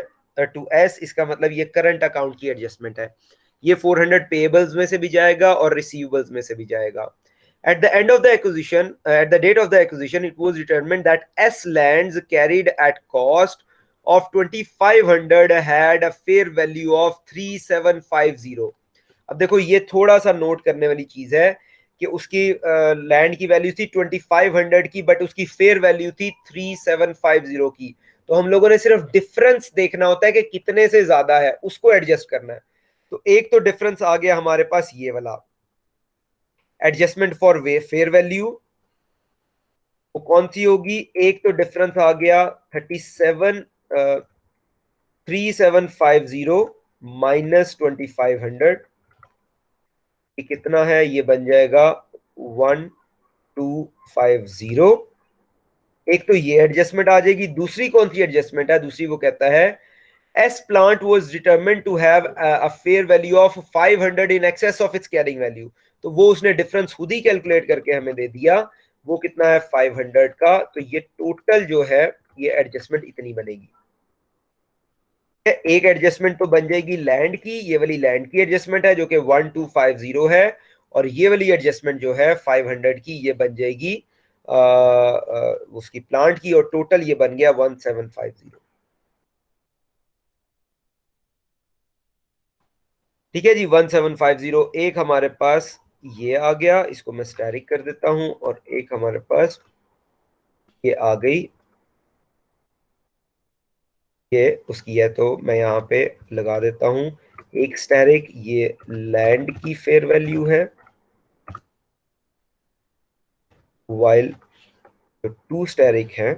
to S. इसका मतलब ये करंट अकाउंट की एडजस्टमेंट है। ये 400 पेएबल्स में से भी जाएगा और रिसीवेबल्स में से भी जाएगा। At the end of the acquisition, at the date of the acquisition, it was determined that S lands carried at cost of 2500 had a fair value of 3750। अब देखो ये थोड़ा सा नोट करने वाली चीज है कि उसकी लैंड की वैल्यू थी 2500 की, बट उसकी फेयर वैल्यू थी 3750 की। तो हम लोगों ने सिर्फ डिफरेंस देखना होता है कि कितने से ज्यादा है, उसको एडजस्ट करना है। तो एक तो डिफरेंस आ गया हमारे पास ये वाला एडजस्टमेंट फॉर फेयर वैल्यू। वो कौन सी होगी? एक तो डिफरेंस आ गया 37 3750 माइनस 2500, ये कितना है? ये बन जाएगा 1250। एक तो ये एडजस्टमेंट आ जाएगी। दूसरी कौन सी एडजस्टमेंट है? दूसरी वो कहता है S plant was determined to have a fair value of 500 in excess of its carrying value। तो वो उसने डिफरेंस खुद ही कैलकुलेट करके हमें दे दिया। वो कितना है? 500 का। तो ये टोटल जो है ये एडजस्टमेंट इतनी बनेगी। एक एडजस्टमेंट तो बन जाएगी लैंड की, ये वाली लैंड की एडजस्टमेंट है जो कि 1250 है, और ये वाली एडजस्टमेंट जो है 500 की, ये बन जाएगी उसकी प्लांट की, और टोटल ये बन गया 1750। ठीक है जी, 1750। एक हमारे पास ये आ गया, इसको मैं स्टैरिक कर देता हूं, और एक हमारे पास ये आ गई, ये उसकी है, तो मैं यहाँ पे लगा देता हूं एक स्टैरिक। ये लैंड की फेयर वैल्यू है, वाइल जो टू स्टैरिक है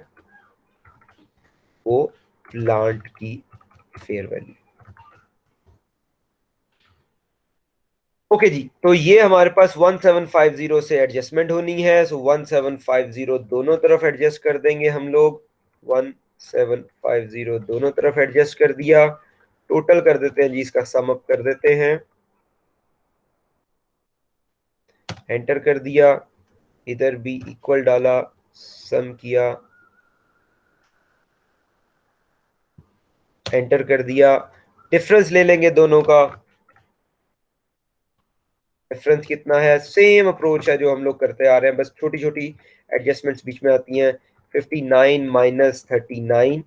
वो प्लांट की फेयर वैल्यू। ओके जी, तो ये हमारे पास 1750 से एडजस्टमेंट होनी है। सो 1750 दोनों तरफ एडजस्ट कर देंगे हम लोग। 1750 दोनों तरफ एडजस्ट कर दिया। टोटल कर देते हैं जी, इसका सम अप कर देते हैं। एंटर कर दिया, इधर भी इक्वल डाला, सम किया, एंटर कर दिया। डिफरेंस ले लेंगे दोनों का। डिफरेंस कितना है? सेम अप्रोच है जो हम लोग करते आ रहे हैं, बस छोटी छोटी एडजस्टमेंट्स बीच में आती हैं। 59 minus 39,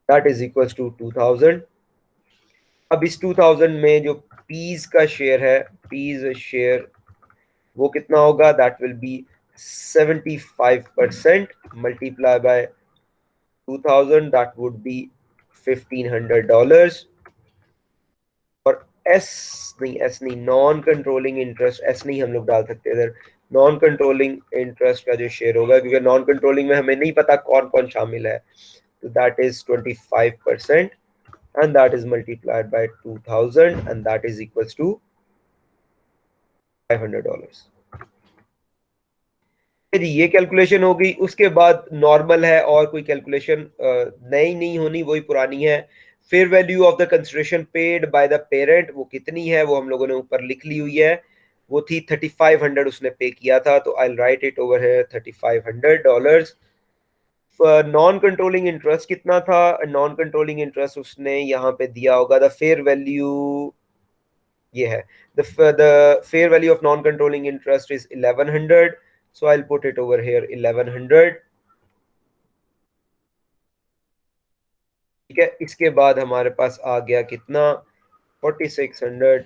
that is equal to 2000। अब इस 2000 में जो पीज का शेयर है, पीज शेयर, वो कितना होगा? That will B 75% multiply by 2000, that would be $1500। और एस नहीं, नॉन कंट्रोलिंग इंटरेस्ट, एस नहीं हम लोग डाल सकते इधर। नॉन कंट्रोलिंग इंटरेस्ट का जो शेयर होगा, क्योंकि नॉन कंट्रोलिंग में हमें नहीं पता कौन कौन शामिल है, तो that is 25%, and that is multiplied by 2000, and that is equals to $500। ये कैलकुलेशन हो गई। उसके बाद नॉर्मल है, और कोई कैलकुलेशन नई नहीं होनी, वही पुरानी है। Fair value of the consideration paid by the parent, वो कितनी है वो हम लोगों ने ऊपर लिख ली हुई है। वो थी 3500 उसने पे किया था, तो आई राइट इट ओवर है $3500। नॉन कंट्रोलिंग इंटरेस्ट कितना था? नॉन कंट्रोलिंग इंटरेस्ट उसने यहाँ पे दिया होगा, द फेयर वैल्यू ये है, the fair value of non controlling interest is 1100, so I'll put it over here 1100। ठीक है, इसके बाद हमारे पास आ गया कितना? 4600।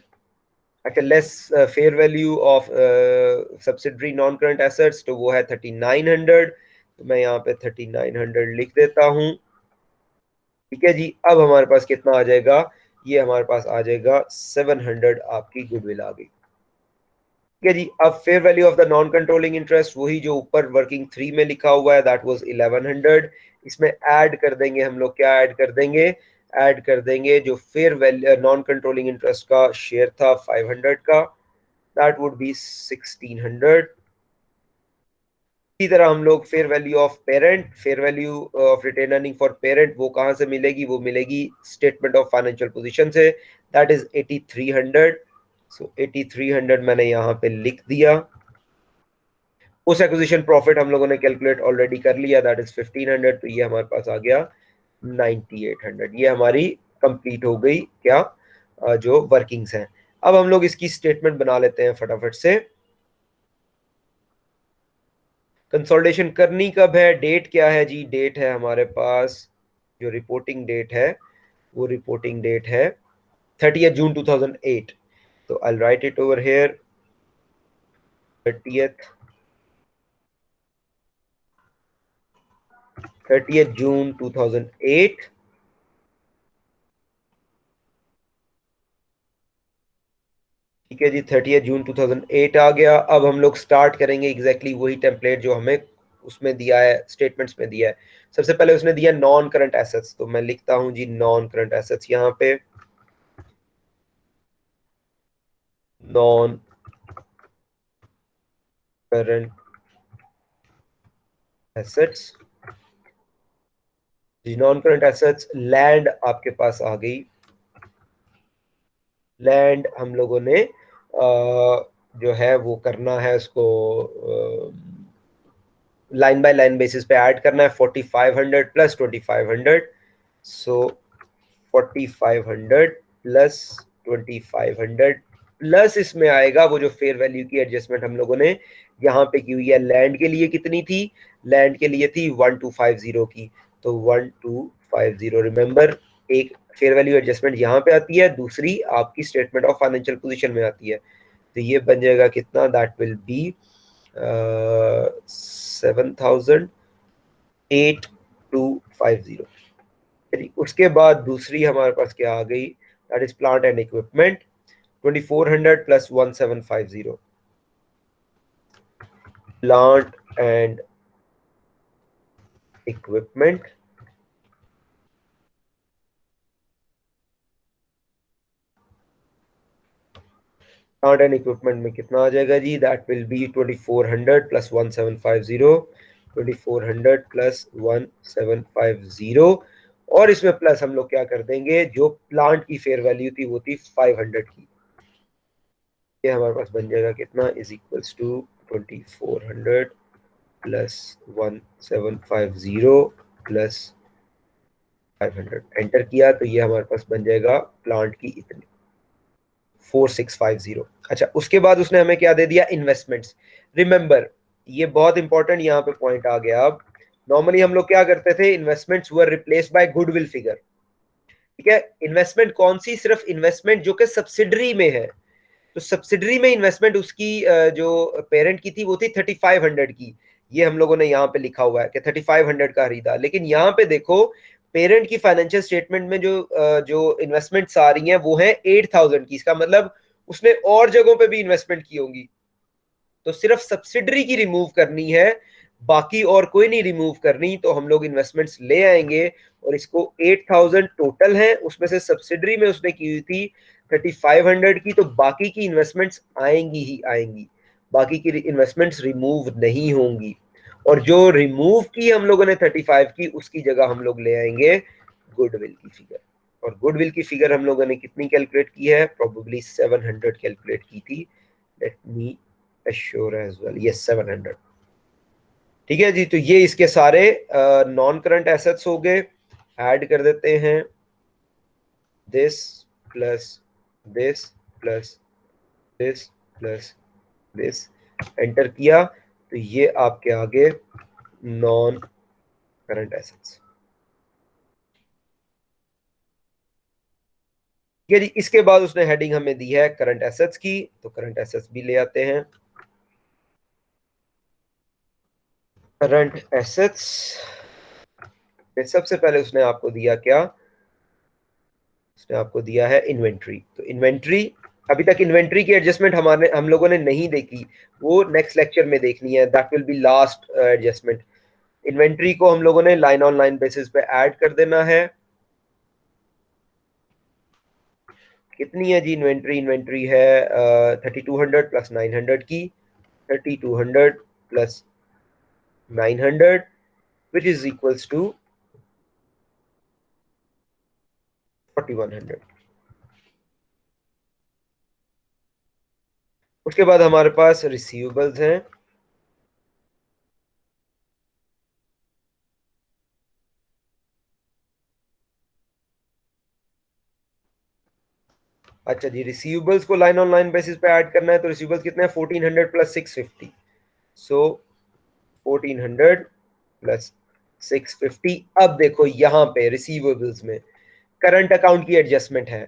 अच्छा, less fair value of subsidiary non current assets, तो वो है 3900, तो मैं यहाँ पे 3900 लिख देता हूँ। ठीक है जी, अब हमारे पास कितना आ जाएगा? ये हमारे पास आ जाएगा 700, आपकी गुडविल आ गई। ठीक है जी, अब fair value of the non controlling interest, वही जो ऊपर वर्किंग 3 में लिखा हुआ है, दैट वाज 1100। इसमें ऐड कर देंगे हम लोग, क्या ऐड कर देंगे? ऐड कर देंगे जो fair value non controlling interest का शेयर था 500 का, दैट वुड बी 1600। इसी तरह हम लोग fair value of parent, fair value of retain earning for parent, वो कहां से मिलेगी? वो मिलेगी स्टेटमेंट ऑफ फाइनेंशियल पोजीशन से, दैट इज 8300। सो 8300 मैंने यहाँ पे लिख दिया। उस एक्विजिशन प्रॉफिट हम लोगों ने कैलकुलेट ऑलरेडी कर लिया, दैट इज 1500, तो ये हमारे पास आ गया 9800। ये हमारी कंप्लीट हो गई क्या? जो वर्किंग्स हैं। अब हम लोग इसकी स्टेटमेंट बना लेते हैं फटाफट से। कंसोलिडेशन करनी कब है? डेट क्या है जी? डेट है हमारे पास, जो रिपोर्टिंग डेट है वो रिपोर्टिंग डेट है 30 जून 2008। तो आई राइट इट ओवर हेयर 30 जून 2008। ठीक है जी, 30 जून 2008 आ गया। अब हम लोग स्टार्ट करेंगे एग्जैक्टली वही टेम्पलेट जो हमें उसमें दिया है, स्टेटमेंट्स में दिया है। सबसे पहले उसने दिया नॉन करंट एसेट्स, तो मैं लिखता हूं जी नॉन करंट एसेट्स यहां पे, नॉन करंट एसेट्स जी, नॉन करंट एसेट्स। लैंड आपके पास आ गई, लैंड हम लोगों ने जो है वो करना है उसको लाइन बाय लाइन बेसिस पे ऐड करना है। 4500 प्लस 2500, सो 4500 प्लस 2500 प्लस इसमें आएगा वो जो फेयर वैल्यू की एडजस्टमेंट हम लोगों ने यहाँ पे की हुई है। लैंड के लिए कितनी थी? लैंड के लिए थी 1250 की, तो 1250 रिमेंबर, एक फेयर वैल्यू एडजस्टमेंट यहाँ पे आती है, दूसरी आपकी स्टेटमेंट ऑफ फाइनेंशियल पोजीशन में आती है। तो ये बन जाएगा कितना? That will be 7,8250। उसके बाद दूसरी हमारे पास क्या आ गई? That is plant and equipment, 2400 plus 1750, plant and equipment, plant and equipment में कितना आ जाएगा जी? That will be 2400 plus 1750, 2400 plus 1750, और इसमें प्लस हम लोग क्या कर देंगे, जो प्लांट की फेयर वैल्यू थी वो थी 500 की। ये हमारे पास बन जाएगा कितना? Is equals to 2400 plus 1750 plus 500। Enter किया तो ये हमारे पास बन जाएगा प्लांट की इतनी 4650। अच्छा, उसके बाद उसने हमें क्या दे दिया? इन्वेस्टमेंट्स। रिमेंबर, ये बहुत इंपॉर्टेंट यहाँ पे पॉइंट आ गया। अब नॉर्मली हम लोग क्या करते थे? Investments were replaced by goodwill figure, ठीक है। इन्वेस्टमेंट कौन सी? सिर्फ इन्वेस्टमेंट जो कि सब्सिडरी में है। तो सब्सिडरी में इन्वेस्टमेंट उसकी जो पेरेंट की थी वो थी 3500 की, ये हम लोगों ने यहाँ पे लिखा हुआ है कि 3500 का खरीदा। लेकिन यहाँ पे देखो, पेरेंट की फाइनेंशियल स्टेटमेंट में जो इन्वेस्टमेंट्स आ रही हैं वो है 8000 की। इसका मतलब उसने और जगहों पे भी इन्वेस्टमेंट की होंगी, तो सिर्फ सब्सिडरी की रिमूव करनी है, बाकी और कोई नहीं रिमूव करनी। तो हम लोग इन्वेस्टमेंट्स ले आएंगे और इसको 8000 टोटल है, उसमें से सब्सिडरी में उसने की हुई थी 3500 की, तो बाकी की इन्वेस्टमेंट्स आएंगी ही आएंगी, बाकी की इन्वेस्टमेंट्स रिमूव नहीं होंगी। और जो रिमूव की हम लोगों ने 35 की, उसकी जगह हम लोग ले आएंगे गुडविल की फिगर। और गुडविल की फिगर हम लोगों ने कितनी कैलकुलेट की है? प्रोबेबली 700 कैलकुलेट की थी। Let me assure as well, yes 700। ठीक है जी, तो ये इसके सारे नॉन करंट एसेट्स हो गए। ऐड कर देते हैं this plus this plus this plus this, enter किया तो ये आपके आगे नॉन करंट एसेट्स। ठीक है जी, इसके बाद उसने हेडिंग हमें दी है करंट एसेट्स की, तो करंट एसेट्स भी ले आते हैं। करंट एसेट्स में सबसे पहले उसने आपको दिया क्या? उसने आपको दिया है इन्वेंट्री। तो इन्वेंट्री, अभी तक इन्वेंट्री की एडजस्टमेंट हम लोगों ने नहीं देखी, वो नेक्स्ट लेक्चर में देखनी है। That will B last adjustment. Inventory को हम लोगों ने लाइन ऑन लाइन बेसिस पे ऐड कर देना है। कितनी है जी इन्वेंट्री? इन्वेंट्री है 3200 प्लस 900 की, 3200 plus 900 which is equals to 4100। उसके बाद हमारे पास रिसीवेबल्स हैं। अच्छा जी, रिसीवेबल्स को लाइन ऑन लाइन बेसिस पे ऐड करना है, तो रिसीवेबल्स कितने हैं? 1400 प्लस 650, सो 1400 प्लस 650। अब देखो यहाँ पे रिसीवेबल्स में करंट अकाउंट की एडजस्टमेंट है।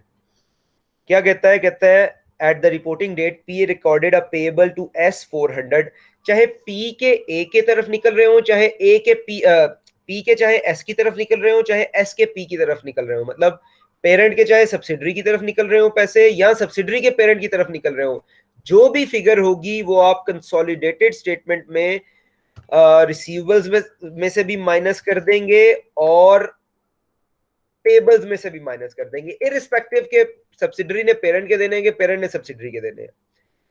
क्या कहता है? कहता है at the reporting date P recorded a payable to S 400, चाहे पी के ए के तरफ निकल रहे हो, चाहे ए के पी के चाहे एस की तरफ निकल रहे हो, चाहे एस के पी की तरफ निकल रहे हो, मतलब पेरेंट के चाहे सब्सिडरी की तरफ निकल रहे हो पैसे, या सब्सिडरी के पेरेंट की तरफ निकल रहे हो, जो भी फिगर होगी वो आप कंसोलिडेटेड स्टेटमेंट में रिसीवेबल्स में से भी माइनस कर देंगे और पेबल्स में से भी माइनस कर देंगे, इररिस्पेक्टिव के सब्सिडरी ने पेरेंट के देने हैं, पेरेंट ने सब्सिडरी के देने हैं।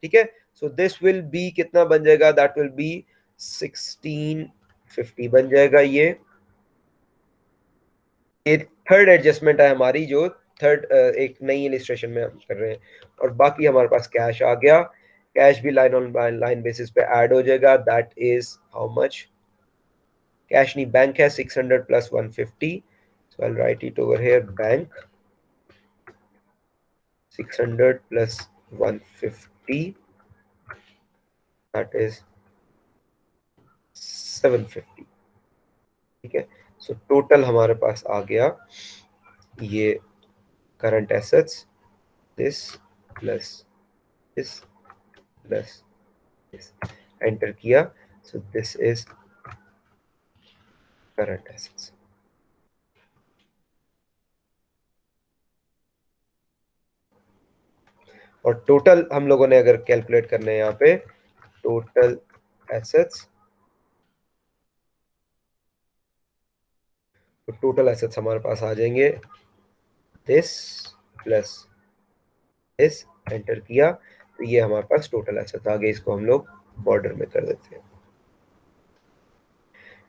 ठीक है, सो दिस विल बी कितना बन जाएगा, दैट विल बी 1650 बन जाएगा। ये थर्ड एडजस्टमेंट है हमारी, जो थर्ड एक नई इलिस्ट्रेशन में हम कर रहे हैं। और बाकी हमारे पास कैश आ गया, कैश भी लाइन ऑन लाइन बेसिस पे ऐड हो जाएगा। That is how much, cash नहीं बैंक है 600 plus 150, so I'll write it over here, bank 600 plus 150, that is 750। ठीक है, सो टोटल हमारे पास आ गया ये current assets, this plus this plus this, enter किया, so this is current assets. और टोटल हम लोगों ने अगर कैलकुलेट करने हैं यहाँ पे टोटल एसेट्स, तो टोटल एसेट्स हमारे पास आ जाएंगे दिस प्लस दिस, एंटर किया, तो ये हमारे पास टोटल एसेट्स आ गए। इसको हम लोग बॉर्डर में कर देते हैं।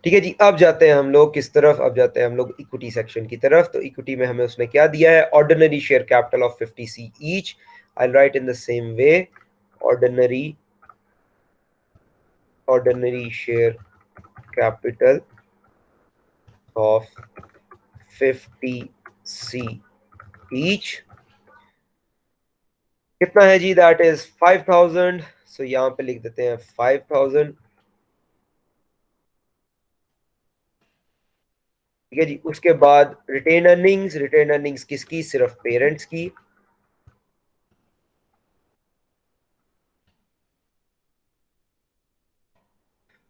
ठीक है जी, अब जाते हैं हम लोग किस तरफ, अब जाते हैं हम लोग इक्विटी सेक्शन की तरफ। तो इक्विटी में हमें उसने क्या दिया है, ordinary share capital of 50C each. I right in the same way, ordinary share capital of 50C each कितना है जी, दैट इज 5000। सो यहां पे लिख देते हैं 5000। ठीक है जी, उसके बाद रिटेन अर्निंग्स, रिटेन अर्निंग्स किसकी, सिर्फ पेरेंट्स की।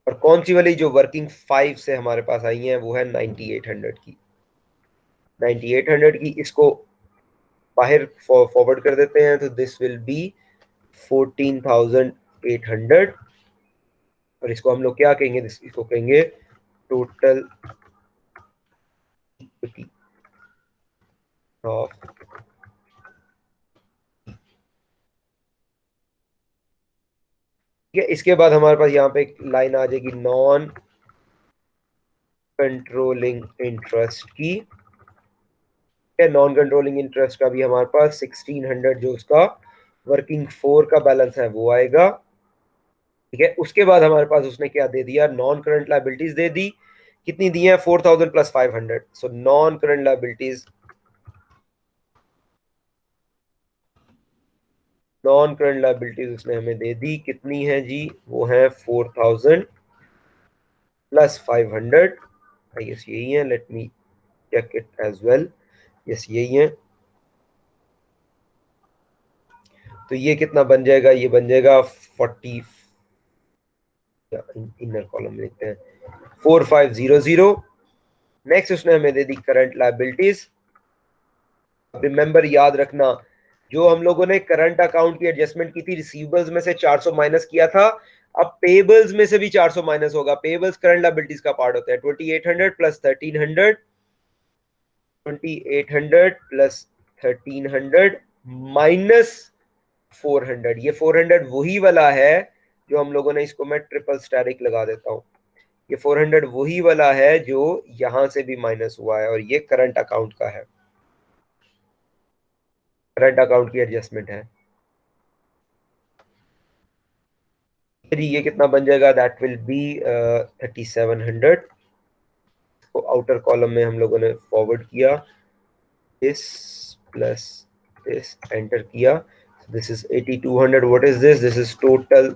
और कौन सी वाली, जो वर्किंग 5 से हमारे पास आई है, वो है 9800 की। 9800 की इसको बाहर फॉरवर्ड कर देते हैं, तो दिस विल बी 14800। और इसको हम लोग क्या कहेंगे, इसको कहेंगे टोटल इक्विटी ऑफ, ठीक है। इसके बाद हमारे पास यहाँ पे एक लाइन आ जाएगी नॉन कंट्रोलिंग इंटरेस्ट की। नॉन कंट्रोलिंग इंटरेस्ट का भी हमारे पास 1600 जो उसका वर्किंग 4 का बैलेंस है वो आएगा। ठीक है, उसके बाद हमारे पास उसने क्या दे दिया, नॉन करंट लायबिलिटीज दे दी। कितनी दी है, 4000 plus 500। So non current liabilities, non current liabilities उसने हमें दे दी, कितनी है जी, वो है 4000 प्लस 500। आई गेस यही है, let me check it as well. Yes यही है। तो ये कितना बन जाएगा, ये बन जाएगा 40, इनर कॉलम में लिखते हैं 4500। नेक्स्ट उसने हमें दे दी करंट लायबिलिटीज। रिमेंबर, याद रखना, जो हम लोगों ने करंट अकाउंट की एडजस्टमेंट की थी, रिसीवेबल्स में से 400 माइनस किया था, अब पेबल्स में से भी 400 माइनस होगा। पेबल्स करंट लायबिलिटीज का पार्ट होता है। 2800 प्लस 1300, 2800 प्लस 1300 माइनस 400। ये 400 वही वाला है जो हम लोगों ने, इसको मैं ट्रिपल स्टैरिक लगा देता हूं, ये 400 वही वाला है जो यहां से भी माइनस हुआ है, और ये करंट अकाउंट का है, करंट अकाउंट की एडजस्टमेंट है। ये कितना बन जाएगा, दैट विल बी 3700 को आउटर कॉलम में हम लोगों ने फॉरवर्ड किया, दिस प्लस दिस, एंटर किया, this is 8200। What is this, this is total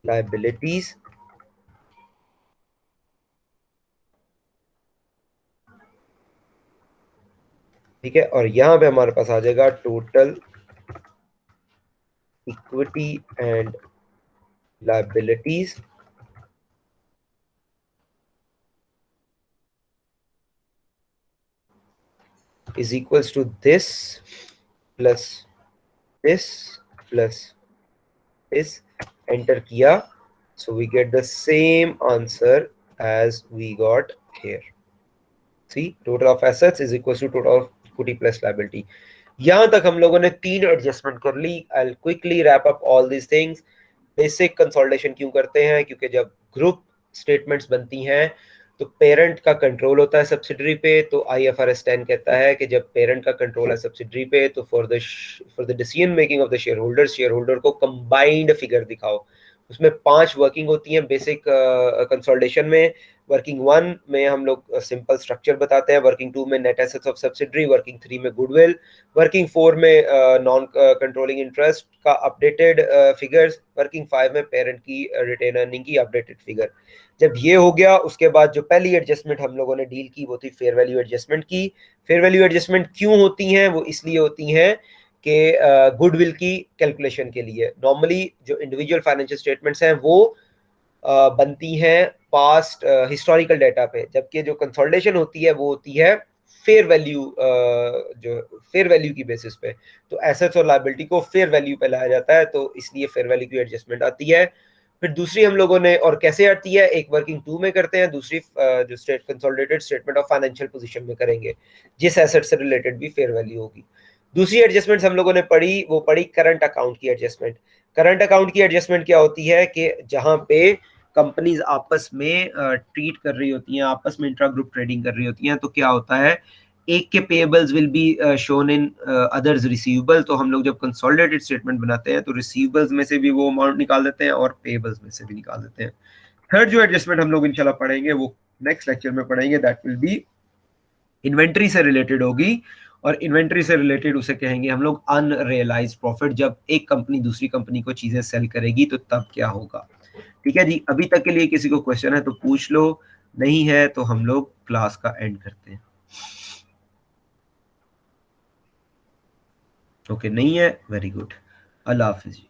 liabilities. ठीक है, और यहां पे हमारे पास आ जाएगा total equity and liabilities is equals to this plus this, enter किया, So we get the same answer as we got here. See, total of assets is equals to total of equity plus liability. यहां तक हम लोगों ने 3 adjustment कर ली. I'll quickly wrap up all these things. Basic consolidation क्यों करते हैं? क्योंकि जब ग्रुप स्टेटमेंट्स बनती हैं तो पेरेंट का कंट्रोल होता है सब्सिडरी पे. तो IFRS 10 कहता है कि जब पेरेंट का कंट्रोल है सब्सिडरी पे तो for the decision making of the share holder को कंबाइंड फिगर दिखाओ. उसमें 5 वर्किंग होती हैं बेसिक कंसोलिडेशन में. वर्किंग 1 में हम लोग सिंपल स्ट्रक्चर बताते हैं. वर्किंग 2 में net assets of subsidiary. Working 3 में गुडविल. वर्किंग 4 में नॉन कंट्रोलिंग इंटरेस्ट का अपडेटेड फिगर्स. वर्किंग 5 में पेरेंट की रिटेन अर्निंग की अपडेटेड फिगर. जब ये हो गया उसके बाद जो पहली एडजस्टमेंट हम लोगों ने डील की वो थी फेयर वैल्यू एडजस्टमेंट की. फेयर वैल्यू एडजस्टमेंट क्यों होती हैं? वो इसलिए होती हैं कि गुडविल की कैलकुलेशन के लिए. नॉर्मली जो इंडिविजुअल फाइनेंशियल स्टेटमेंट्स हैं वो बनती हैं पास्ट हिस्टोरिकल डाटा पे, जबकि जो कंसोलिडेशन होती है वो होती है फेयर वैल्यू जो फेयर वैल्यू की बेसिस पे. तो एसेट्स और लायबिलिटी को फेयर वैल्यू पे लाया जाता है, तो इसलिए फेयर वैल्यू की एडजस्टमेंट आती है. फिर दूसरी हम लोगों ने और कैसे आती है, एक वर्किंग 2 में करते हैं, दूसरी जो consolidated statement of financial position में करेंगे जिस एसेट से रिलेटेड भी फेयर वैल्यू होगी. दूसरी एडजस्टमेंट हम लोगों ने पढ़ी वो पढ़ी करंट अकाउंट की एडजस्टमेंट. करंट अकाउंट की एडजस्टमेंट क्या होती है कि जहां पे कंपनीज आपस में ट्रीट कर रही होती हैं, आपस में इंट्रा ग्रुप ट्रेडिंग कर रही होती हैं, तो क्या होता है एक के payables will be shown in others receivable. तो हम लोग जब कंसोलिडेटेड स्टेटमेंट बनाते हैं तो रिसीवेबल्स में से भी वो अमाउंट निकाल देते हैं और पेएबल्स में से भी निकाल देते हैं. थर्ड जो एडजस्टमेंट हम लोग इंशाल्लाह पढ़ेंगे वो नेक्स्ट लेक्चर में पढ़ेंगे. दैट विल बी इन्वेंट्री से रिलेटेड होगी, और इन्वेंट्री से रिलेटेड उसे कहेंगे हम लोग अनरियलाइज प्रॉफिट. जब एक कंपनी दूसरी कंपनी को चीजें सेल करेगी तो तब क्या होगा. ठीक है जी, अभी तक के लिए किसी को क्वेश्चन है तो पूछ लो, नहीं है तो हम लोग क्लास का एंड करते हैं. ओके, नहीं है, वेरी गुड. अल्लाह हाफिज.